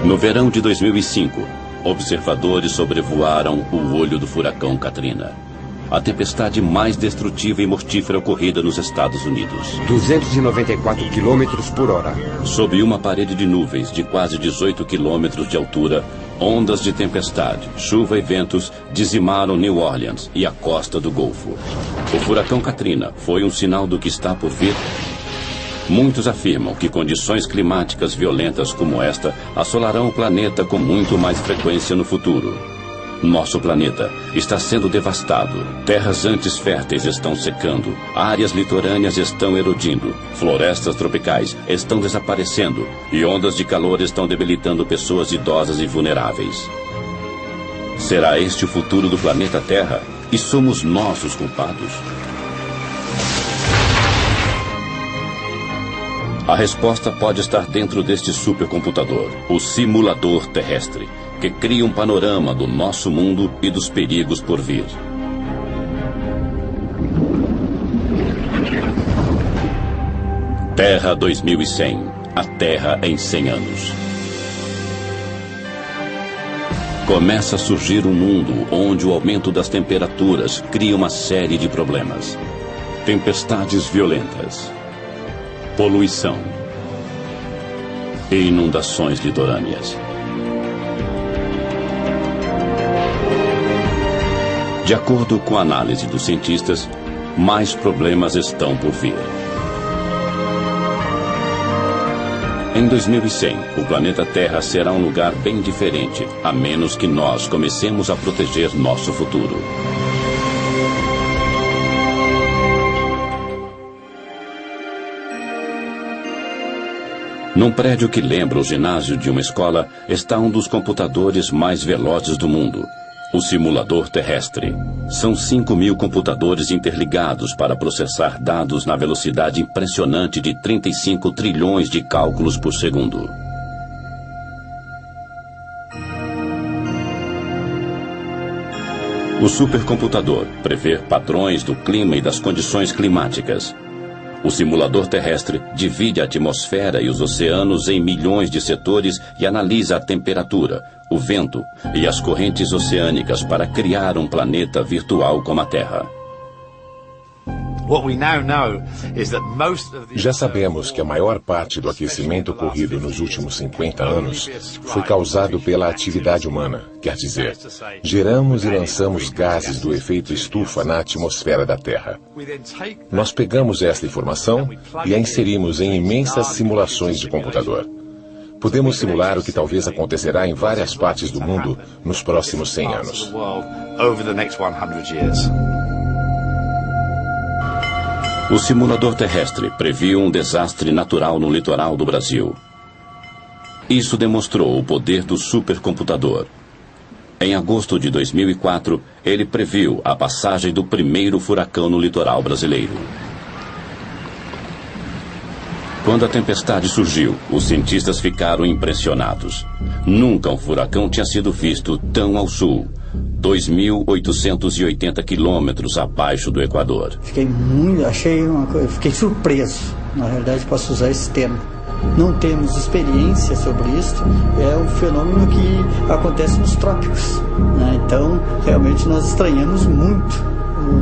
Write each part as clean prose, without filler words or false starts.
No verão de 2005, observadores sobrevoaram o olho do furacão Katrina, a tempestade mais destrutiva e mortífera ocorrida nos Estados Unidos. 294 quilômetros por hora. Sob uma parede de nuvens de quase 18 quilômetros de altura, ondas de tempestade, chuva e ventos dizimaram New Orleans e a costa do Golfo. O furacão Katrina foi um sinal do que está por vir? Muitos afirmam que condições climáticas violentas como esta assolarão o planeta com muito mais frequência no futuro. Nosso planeta está sendo devastado. Terras antes férteis estão secando. Áreas litorâneas estão erodindo. Florestas tropicais estão desaparecendo. E ondas de calor estão debilitando pessoas idosas e vulneráveis. Será este o futuro do planeta Terra? E somos nós os culpados? A resposta pode estar dentro deste supercomputador, o simulador terrestre, que cria um panorama do nosso mundo e dos perigos por vir. Terra 2100, a Terra em 100 anos. Começa a surgir um mundo onde o aumento das temperaturas cria uma série de problemas. Tempestades violentas, poluição e inundações litorâneas. De acordo com a análise dos cientistas, mais problemas estão por vir. Em 2100, o planeta Terra será um lugar bem diferente, a menos que nós comecemos a proteger nosso futuro. Num prédio que lembra o ginásio de uma escola, está um dos computadores mais velozes do mundo, o simulador terrestre. São 5.000 computadores interligados para processar dados na velocidade impressionante de 35 trilhões de cálculos por segundo. O supercomputador prevê padrões do clima e das condições climáticas. O simulador terrestre divide a atmosfera e os oceanos em milhões de setores e analisa a temperatura, o vento e as correntes oceânicas para criar um planeta virtual como a Terra. Já sabemos que a maior parte do aquecimento ocorrido nos últimos 50 anos foi causado pela atividade humana, quer dizer, geramos e lançamos gases do efeito estufa na atmosfera da Terra. Nós pegamos esta informação e a inserimos em imensas simulações de computador. Podemos simular o que talvez acontecerá em várias partes do mundo nos próximos 100 anos. O simulador terrestre previu um desastre natural no litoral do Brasil. Isso demonstrou o poder do supercomputador. Em agosto de 2004, ele previu a passagem do primeiro furacão no litoral brasileiro. Quando a tempestade surgiu, os cientistas ficaram impressionados. Nunca um furacão tinha sido visto tão ao sul, 2.880 quilômetros abaixo do Equador. Fiquei surpreso, na realidade posso usar esse termo. Não temos experiência sobre isso, é um fenômeno que acontece nos trópicos, né? Então, realmente nós estranhamos muito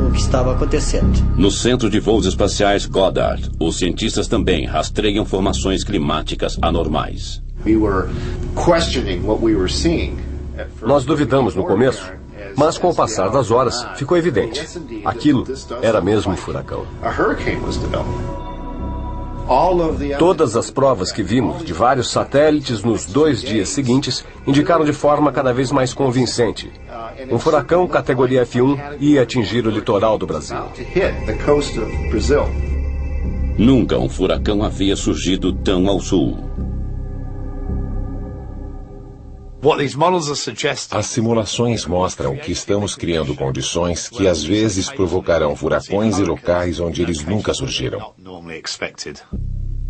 o que estava acontecendo. No Centro de Voos Espaciais Goddard, os cientistas também rastreiam formações climáticas anormais. Nós duvidamos no começo, mas com o passar das horas ficou evidente. Aquilo era mesmo um furacão. Todas as provas que vimos de vários satélites nos 2 dias seguintes indicaram de forma cada vez mais convincente. Um furacão categoria F1 ia atingir o litoral do Brasil. Nunca um furacão havia surgido tão ao sul. As simulações mostram que estamos criando condições que às vezes provocarão furacões em locais onde eles nunca surgiram.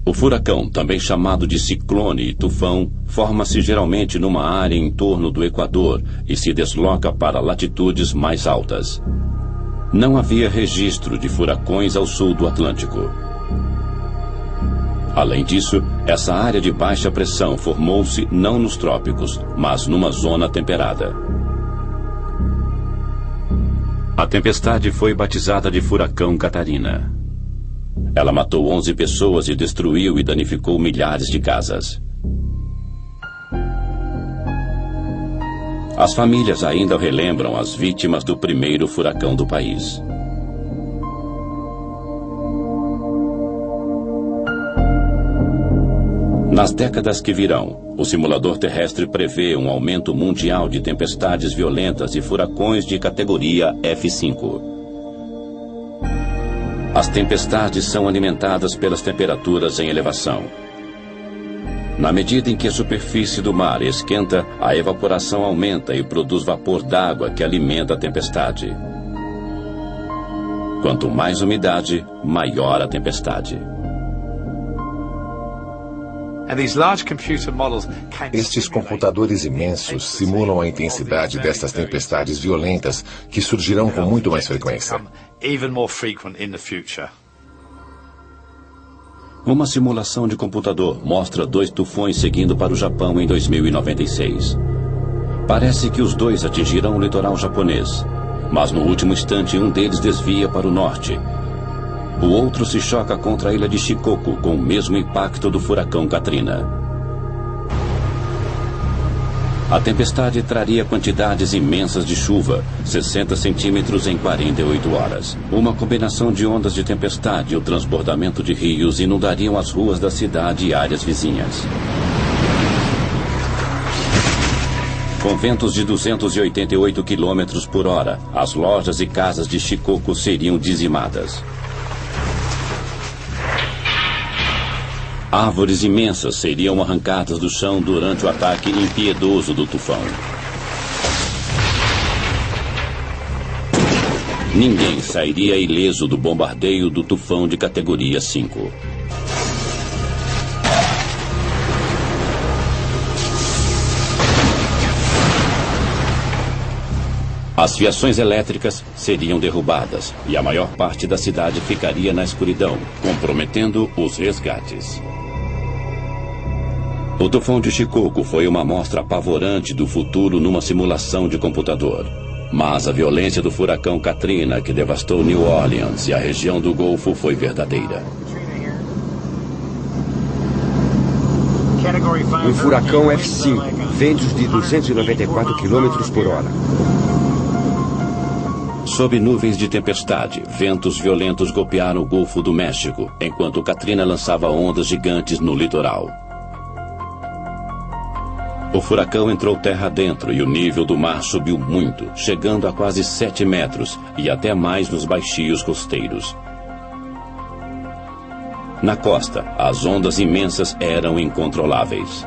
O furacão, também chamado de ciclone e tufão, forma-se geralmente numa área em torno do Equador e se desloca para latitudes mais altas. Não havia registro de furacões ao sul do Atlântico. Além disso, essa área de baixa pressão formou-se não nos trópicos, mas numa zona temperada. A tempestade foi batizada de Furacão Catarina. Ela matou 11 pessoas e destruiu e danificou milhares de casas. As famílias ainda relembram as vítimas do primeiro furacão do país. Nas décadas que virão, o simulador terrestre prevê um aumento mundial de tempestades violentas e furacões de categoria F5. As tempestades são alimentadas pelas temperaturas em elevação. Na medida em que a superfície do mar esquenta, a evaporação aumenta e produz vapor d'água que alimenta a tempestade. Quanto mais umidade, maior a tempestade. Estes computadores imensos simulam a intensidade destas tempestades violentas que surgirão com muito mais frequência. Uma simulação de computador mostra 2 tufões seguindo para o Japão em 2096. Parece que os 2 atingirão o litoral japonês, mas no último instante um deles desvia para o norte. O outro se choca contra a ilha de Shikoku com o mesmo impacto do furacão Katrina. A tempestade traria quantidades imensas de chuva, 60 centímetros em 48 horas. Uma combinação de ondas de tempestade e o transbordamento de rios inundariam as ruas da cidade e áreas vizinhas. Com ventos de 288 km por hora, as lojas e casas de Shikoku seriam dizimadas. Árvores imensas seriam arrancadas do chão durante o ataque impiedoso do tufão. Ninguém sairia ileso do bombardeio do tufão de categoria 5. As fiações elétricas seriam derrubadas e a maior parte da cidade ficaria na escuridão, comprometendo os resgates. O tufão de Shikoku foi uma amostra apavorante do futuro numa simulação de computador. Mas a violência do furacão Katrina, que devastou New Orleans e a região do Golfo, foi verdadeira. Um furacão F5, ventos de 294 km por hora. Sob nuvens de tempestade, ventos violentos golpearam o Golfo do México, enquanto Katrina lançava ondas gigantes no litoral. O furacão entrou terra adentro e o nível do mar subiu muito, chegando a quase 7 metros e até mais nos baixios costeiros. Na costa, as ondas imensas eram incontroláveis.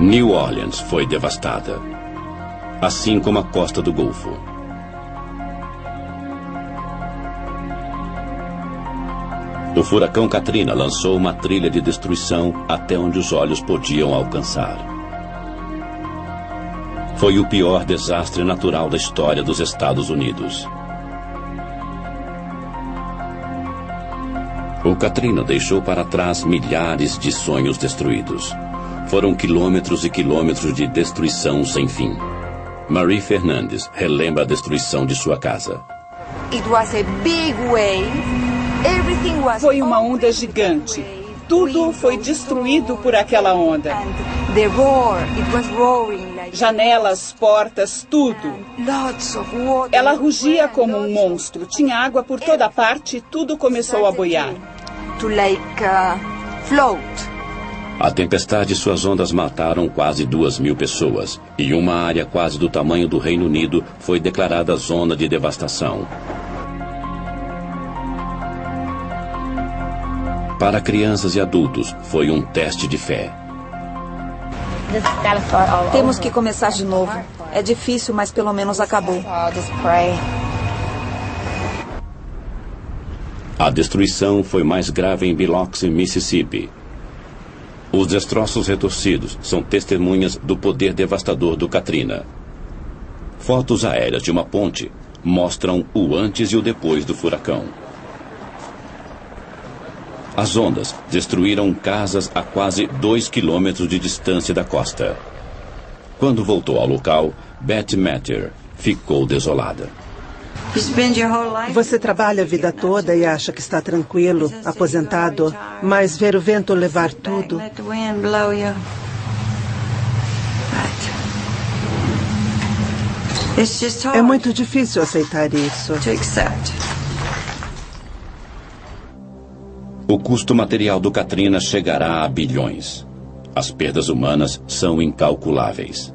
New Orleans foi devastada, assim como a costa do Golfo. O furacão Katrina lançou uma trilha de destruição até onde os olhos podiam alcançar. Foi o pior desastre natural da história dos Estados Unidos. O Katrina deixou para trás milhares de sonhos destruídos. Foram quilômetros e quilômetros de destruição sem fim. Marie Fernandes relembra a destruição de sua casa. Foi uma onda gigante. Tudo foi destruído por aquela onda. Janelas, portas, tudo. Ela rugia como um monstro. Tinha água por toda parte e tudo começou a boiar. A tempestade e suas ondas mataram quase 2.000 pessoas. E uma área quase do tamanho do Reino Unido foi declarada zona de devastação. Para crianças e adultos, foi um teste de fé. Temos que começar de novo. É difícil, mas pelo menos acabou. A destruição foi mais grave em Biloxi, Mississippi. Os destroços retorcidos são testemunhas do poder devastador do Katrina. Fotos aéreas de uma ponte mostram o antes e o depois do furacão. As ondas destruíram casas a quase 2 quilômetros de distância da costa. Quando voltou ao local, Betty Matter ficou desolada. Você trabalha a vida toda e acha que está tranquilo, aposentado, mas ver o vento levar tudo... É muito difícil aceitar isso. O custo material do Katrina chegará a bilhões. As perdas humanas são incalculáveis.